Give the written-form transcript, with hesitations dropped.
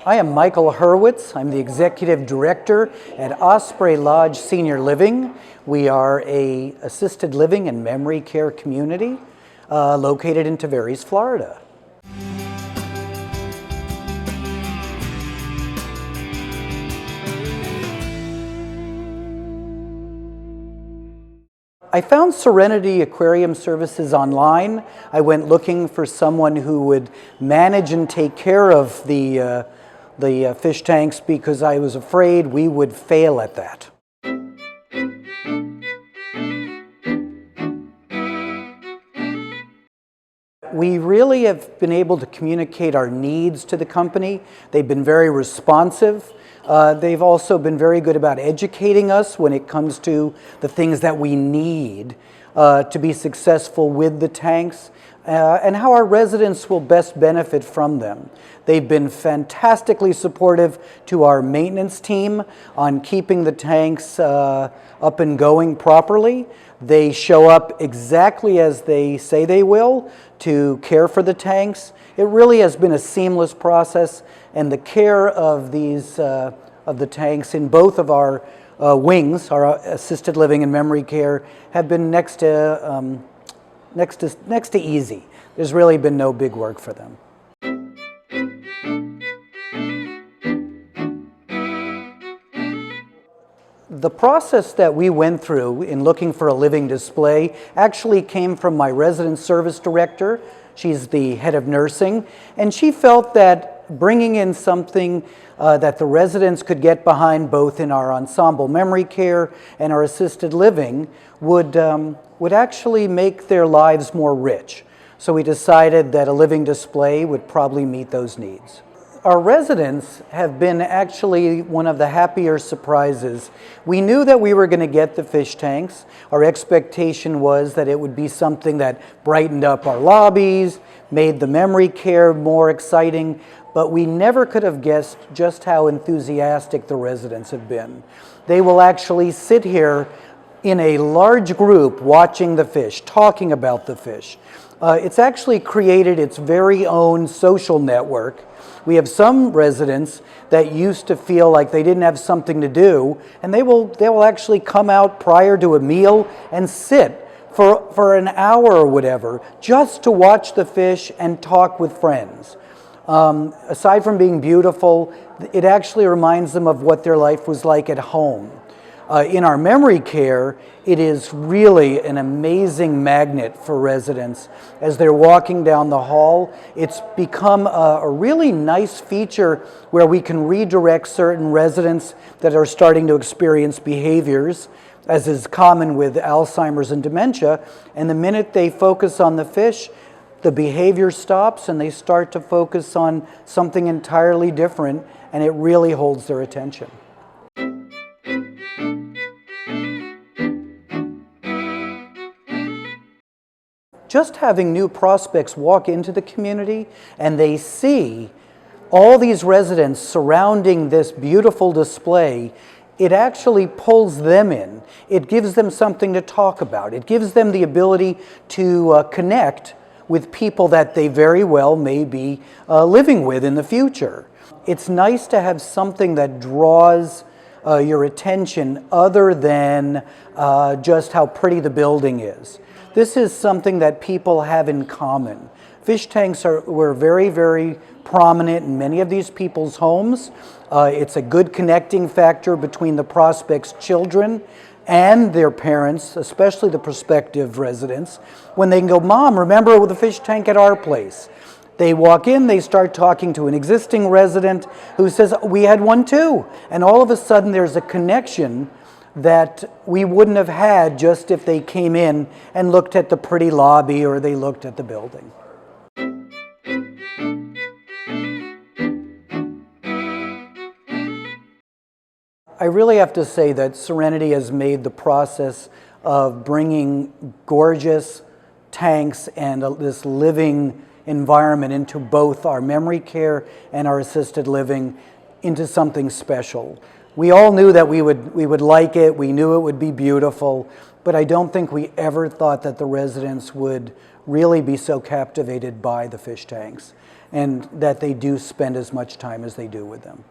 I am Michael Hurwitz. I'm the Executive Director at Osprey Lodge Senior Living. We are an assisted living and memory care community located in Tavares, Florida. I found Serenity Aquarium Services online. I went looking for someone who would manage and take care of the fish tanks because I was afraid we would fail at that. We really have been able to communicate our needs to the company. They've been very responsive. They've also been very good about educating us when it comes to the things that we need to be successful with the tanks and how our residents will best benefit from them. They've been fantastically supportive to our maintenance team on keeping the tanks up and going properly. They show up exactly as they say they will to care for the tanks. It really has been a seamless process, and the care of these of the tanks in both of our wings, our assisted living and memory care, have been next to easy. There's really been no big work for them. The process that we went through in looking for a living display actually came from my resident service director. She's the head of nursing, and she felt that bringing in something that the residents could get behind both in our ensemble memory care and our assisted living would actually make their lives more rich. So we decided that a living display would probably meet those needs. Our residents have been actually one of the happier surprises. We knew that we were going to get the fish tanks. Our expectation was that it would be something that brightened up our lobbies, made the memory care more exciting, but we never could have guessed just how enthusiastic the residents have been. They will actually sit here in a large group watching the fish, talking about the fish. It's actually created its very own social network. We have some residents that used to feel like they didn't have something to do, and they will actually come out prior to a meal and sit for an hour or whatever just to watch the fish and talk with friends. Aside from being beautiful, it actually reminds them of what their life was like at home. In our memory care, it is really an amazing magnet for residents. As they're walking down the hall, it's become a really nice feature where we can redirect certain residents that are starting to experience behaviors, as is common with Alzheimer's and dementia, and the minute they focus on the fish, the behavior stops and they start to focus on something entirely different, and it really holds their attention. Just having new prospects walk into the community and they see all these residents surrounding this beautiful display, it actually pulls them in. It gives them something to talk about. It gives them the ability to connect with people that they very well may be living with in the future. It's nice to have something that draws your attention other than just how pretty the building is. This is something that people have in common. Fish tanks were very, very prominent in many of these people's homes. It's a good connecting factor between the prospects' children and their parents, especially the prospective residents, when they can go, "Mom, remember the fish tank at our place?" They walk in, they start talking to an existing resident who says, "We had one too." And all of a sudden there's a connection that we wouldn't have had just if they came in and looked at the pretty lobby or they looked at the building. I really have to say that Serenity has made the process of bringing gorgeous tanks and this living environment into both our memory care and our assisted living into something special. We all knew that we would like it, we knew it would be beautiful, but I don't think we ever thought that the residents would really be so captivated by the fish tanks, and that they do spend as much time as they do with them.